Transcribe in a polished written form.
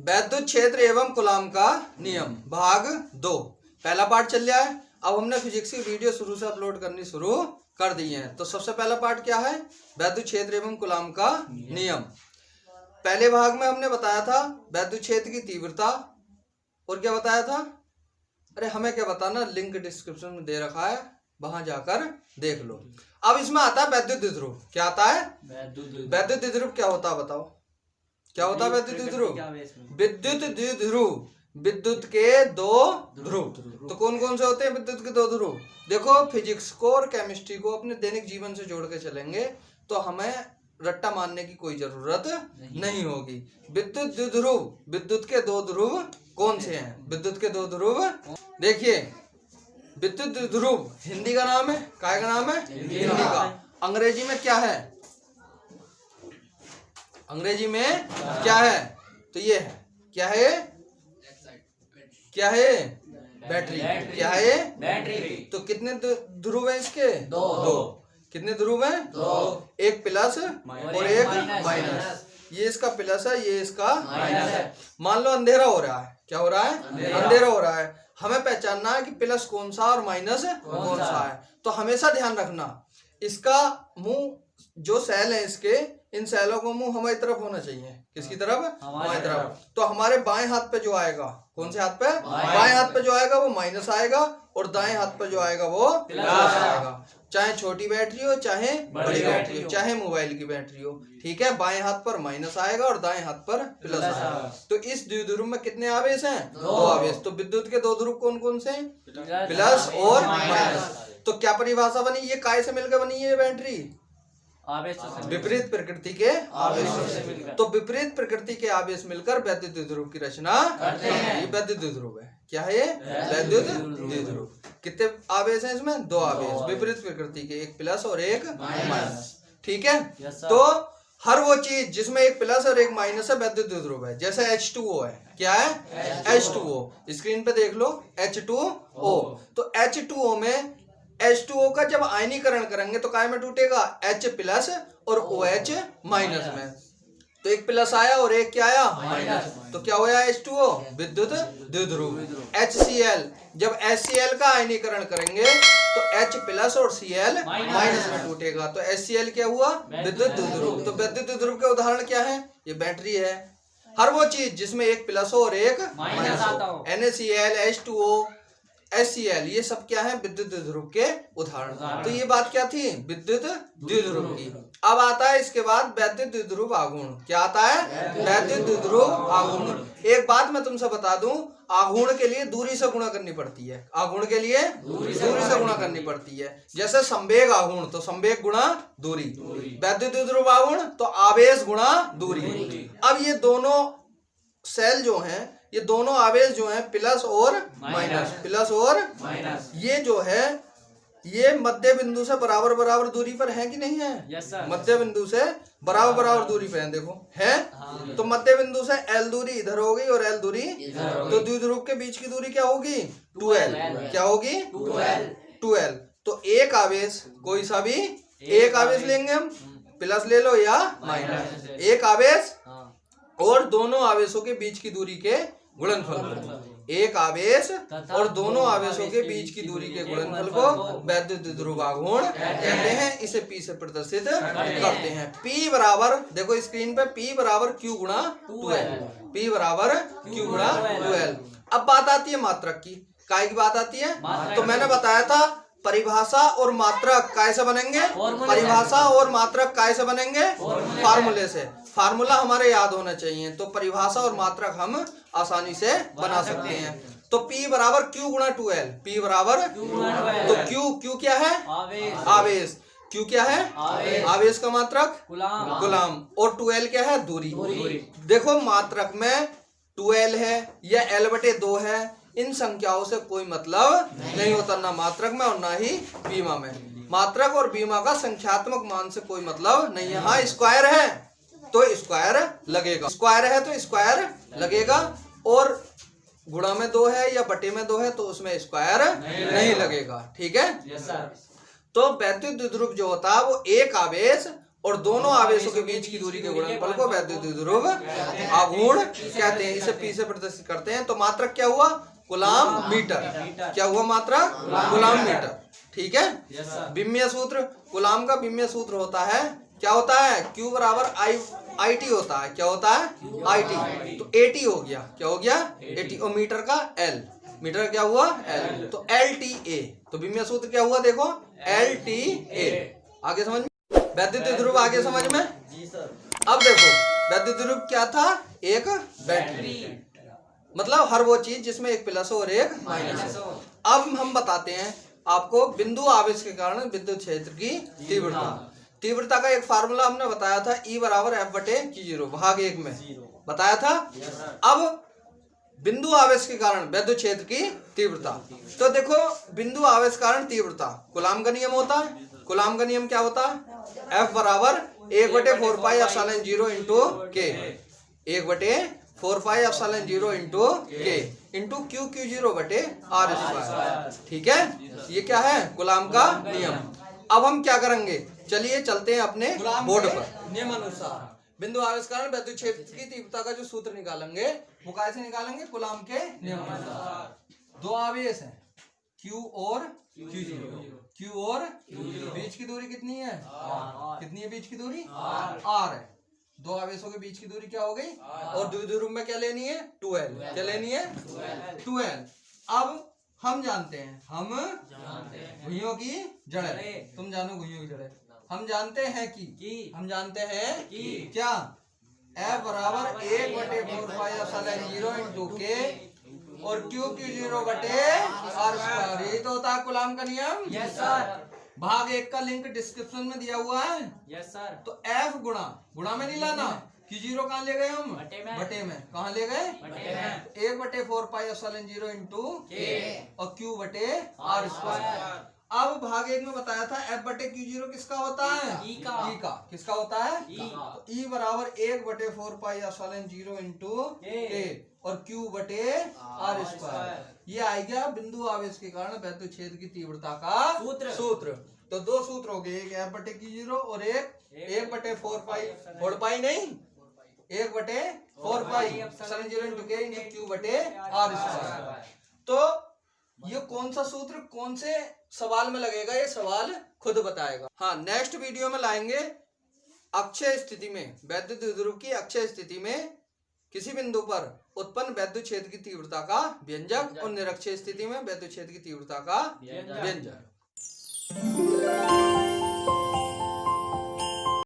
वैद्युत क्षेत्र एवं कूलाम का नियम भाग 2 पहला पार्ट चल रहा है। अब हमने फिजिक्स की वीडियो शुरू से अपलोड करनी शुरू कर दी है। तो सबसे पहला पार्ट क्या है? वैद्युत क्षेत्र एवं कूलाम का नियम। पहले भाग में हमने बताया था वैद्युत क्षेत्र की तीव्रता, और क्या बताया था? अरे हमें क्या बताना, लिंक डिस्क्रिप्शन में दे रखा है, वहां जाकर देख लो। अब इसमें आता है वैद्युत द्विध्रुव। क्या आता है? वैद्युत द्विध्रुव क्या होता है बताओ? क्या होता है वैद्युत द्विध्रुव? विद्युत द्विध्रुव, विद्युत के दो ध्रुव। तो कौन कौन से होते हैं विद्युत के दो ध्रुव? देखो, फिजिक्स को और केमिस्ट्री को अपने दैनिक जीवन से जोड़ के चलेंगे तो हमें रट्टा मानने की कोई जरूरत नहीं होगी। विद्युत द्विध्रुव, विद्युत के दो ध्रुव कौन से हैं? विद्युत के दो ध्रुव देखिए, विद्युत द्विध्रुव हिंदी का नाम है, काय का नाम है? हिंदी का। अंग्रेजी में क्या है? अंग्रेजी में क्या है? तो ये है, क्या है? क्या है? बैटरी। क्या है? बैटरी। तो कितने ध्रुव है इसके? दो। कितने ध्रुव है? दो। एक प्लस और एक माइनस। ये इसका प्लस है, ये इसका माइनस है। मान लो अंधेरा हो रहा है। क्या हो रहा है? अंधेरा हो रहा है। हमें पहचानना है कि प्लस कौन सा और माइनस कौन सा है। तो हमेशा ध्यान रखना, इसका मुंह, जो सेल है इसके, इन सेलों को मुंह हमारी तरफ होना चाहिए। किसकी तरफ? हमारी तरफ। तो हमारे बाएं हाथ पे जो आएगा, कौन से हाथ पे? बाएं हाथ पे जो आएगा वो माइनस आएगा, और दाएं हाथ पे जो आएगा वो प्लस आएगा। चाहे छोटी बैटरी हो, चाहे बड़ी बैटरी हो, चाहे मोबाइल की बैटरी हो, ठीक है। बाएं हाथ पर माइनस आएगा और दाएं हाथ पर प्लस आएगा। तो इस द्विध्रुव में कितने आवेश हैं? दो आवेश। तो विद्युत के दो ध्रुव कौन कौन से? प्लस और माइनस। तो क्या परिभाषा बनी? ये काय से मिलकर बनी है बैटरी? विपरीत प्रकृति के आवेशों से। तो विपरीत प्रकृति के आवेश मिलकर वैद्युत द्विध्रुव की रचना करते हैं। ये वैद्युत द्विध्रुव है। क्या है ये? वैद्युत द्विध्रुव। कितने आवेश हैं इसमें? दो आवेश, विपरीत प्रकृति के, एक प्लस और एक माइनस। ठीक है। तो हर वो चीज जिसमें एक प्लस और एक माइनस है वैद्युत द्विध्रुव है। जैसे H2O है। क्या है? H2O। स्क्रीन पे देख लो, H2O। तो H2O में H2O का जब आयनीकरण करेंगे तो काय में टूटेगा? H प्लस और OH माइनस में। तो एक प्लस आया और एक क्या आया? माइनस। तो क्या हुआ H2O? विद्युत द्विध्रुव। HCl, जब HCl का आयनीकरण करेंगे तो H प्लस और Cl माइनस में टूटेगा। तो HCl क्या हुआ? विद्युत द्विध्रुव। तो विद्युत द्विध्रुव के उदाहरण क्या है? ये बैटरी है। हर वो चीज जिसमें एक प्लस हो और एक माइनस हो, NaCl, H2O, HCl, ये सब क्या है? विद्युत द्विध्रुव के उदाहरण। तो ये बात क्या थी? विद्युत द्विध्रुव की। अब आता है इसके बाद वैद्युत द्विध्रुव आघूर्ण। क्या आता है? वैद्युत द्विध्रुव आघूर्ण। एक बात मैं तुमसे बता दूं, आघूर्ण के लिए दूरी से गुणा करनी पड़ती है। आघूर्ण के लिए दूरी से गुणा करनी पड़ती है। जैसे संवेग आघूर्ण, तो संवेग गुणा दूरी। वैद्युत द्विध्रुव आघूर्ण तो आवेश गुणा दूरी। अब ये दोनों सेल जो हैं, ये दोनों आवेश जो हैं प्लस और माइनस, प्लस और माइनस, ये जो है ये मध्य बिंदु से बराबर बराबर दूरी पर है कि नहीं है? Yes sir. मध्य बिंदु से बराबर बराबर दूरी पे है। देखो है। हाँ। तो मध्य बिंदु से L दूरी इधर हो गई और L दूरी इधर हो गई। तो द्विध्रुव के बीच की दूरी क्या होगी? 2L। क्या होगी? 2L। तो एक आवेश, कोई सा भी एक आवेश लेंगे हम, प्लस ले लो या माइनस, एक आवेश और दोनों आवेशों के बीच की दूरी के गुणनफल को, एक आवेश और दोनों आवेशों के बीच की दूरी के गुणनफल को वैद्युत द्विध्रुव आघूर्ण कहते हैं। इसे P से प्रदर्शित करते हैं। P बराबर, देखो स्क्रीन पे, P बराबर Q गुणा 2L। P बराबर Q गुणा 2L। अब बात आती है मात्रक की। काय की बात आती है? तो मैंने बताया था परिभाषा और मात्रक काय से बनेंगे? परिभाषा और मात्रक काय से बनेंगे? फार्मूले से। फार्मूला हमारे याद होना चाहिए, तो परिभाषा और मात्रक हम आसानी से बना सकते हैं। तो P बराबर Q गुणा 2L। P बराबर तो Q क्या है? आवेश। Q क्या है? आवेश का मात्रक गुलाम। और 2L क्या है? दूरी। देखो मात्रक में 2L है या L/2 है, इन संख्याओं से कोई मतलब नहीं होता, ना मात्रक में और ना ही बीमा में। मात्रक और बीमा का संख्यात्मक मान से कोई मतलब नहीं है। हाँ, स्क्वायर है तो स्क्वायर लगेगा, स्क्वायर है तो स्क्वायर लगेगा, और गुणा में 2 है या बटे में 2 है तो उसमें स्क्वायर नहीं लगेगा। ठीक है। Yes sir. तो वैद्युत द्विध्रुव जो होता है वो एक आवेश और दोनों आवेशों के बीच की दूरी के गुणनफल को वैद्युत ध्रुव आघूर्ण कहते हैं। इसे पी से प्रदर्शित करते हैं। तो मात्रक क्या हुआ? Coulomb metre. क्या हुआ मात्रक? Coulomb metre. ठीक है। विमीय सूत्र, कूलाम का विमीय सूत्र होता है, क्या होता है? Q बराबर आई टी होता है। क्या होता है? I T. तो AT हो गया। क्या हो गया? AT। और मीटर का L, मीटर क्या हुआ? L। तो LTA। तो विमीय सूत्र क्या हुआ? देखो LTA। आगे समझ में? वैद्युत ध्रुव आगे समझ में? जी सर। अब देखो वैद्युत ध्रुव क्या था? एक बैटरी, मतलब हर वो चीज जिसमें एक प्लस और एक माइनस हो। अब हम बताते हैं आपको बिंदु आवेश के कारण विद्युत क्षेत्र की तीव्रता। तीव्रता का एक फार्मूला हमने बताया था, E बराबर F/Q0 भाग 1 में बताया था। अब बिंदु आवेश के कारण विद्युत क्षेत्र की तीव्रता। तो देखो बिंदु आवेश कारण तीव्रता, कूलाम का नियम होता है। कूलाम का नियम क्या होता है? F बराबर 1/4πε0 into K, 1/4πε0 into K into Q0/R²। ठीक है, ये क्या है? कूलाम का नियम। अब हम क्या करेंगे? चलिए चलते हैं अपने बोर्ड पर। नियमानुसार बिंदु आवेश कारण विद्युत क्षेत्र की तीव्रता का जो सूत्र निकालेंगे वो कैसे निकालेंगे? कूलाम के नियमानुसार। दो आवेश हैं Q और Q0। Q और बीच की दूरी कितनी है? कितनी है बीच की दूरी? R है। दो आवेशों के बीच की दूरी क्या हो गई? और द्विध्रुव में क्या लेनी है? 2L। क्या लेनी है? 2L। अब हम जानते हैं, घुइयों की जड़ें, तुम जानो घुइयों की जड़ें। हम जानते हैं कि क्या? F बराबर 1/4πε0 इंटू K और Q0/R²। यही तो होता है कूलाम का नियम। Yes sir. भाग 1 का लिंक डिस्क्रिप्शन में दिया हुआ है। Yes sir. तो F गुणा में नहीं लाना, Q0 कहाँ ले गए हम? बटे में। कहाँ ले गए? 1/4πε0 इंटू K और Q/R²। अब भाग 1 में बताया था F/Q0 किसका होता है? E का। किसका होता है? तो E बराबर 1/4πε0 इंटू K और Q/R²। ये आ गया बिंदु आवेश के कारण विद्युत क्षेत्र की तीव्रता का सूत्र। तो दो सूत्र हो गए, एक F/Q0 और एक 1/4π नहीं, 1/4πε0 इंटू K इंटू Q/R²। तो ये कौन सा सूत्र कौन से सवाल में लगेगा, ये सवाल खुद बताएगा। हाँ, नेक्स्ट वीडियो में लाएंगे अक्षय स्थिति में, वैद्युत ध्रुव की अक्षय स्थिति में किसी बिंदु पर उत्पन्न विद्युत क्षेत्र की तीव्रता का व्यंजक और निरक्षीय स्थिति में विद्युत क्षेत्र की तीव्रता का व्यंजक।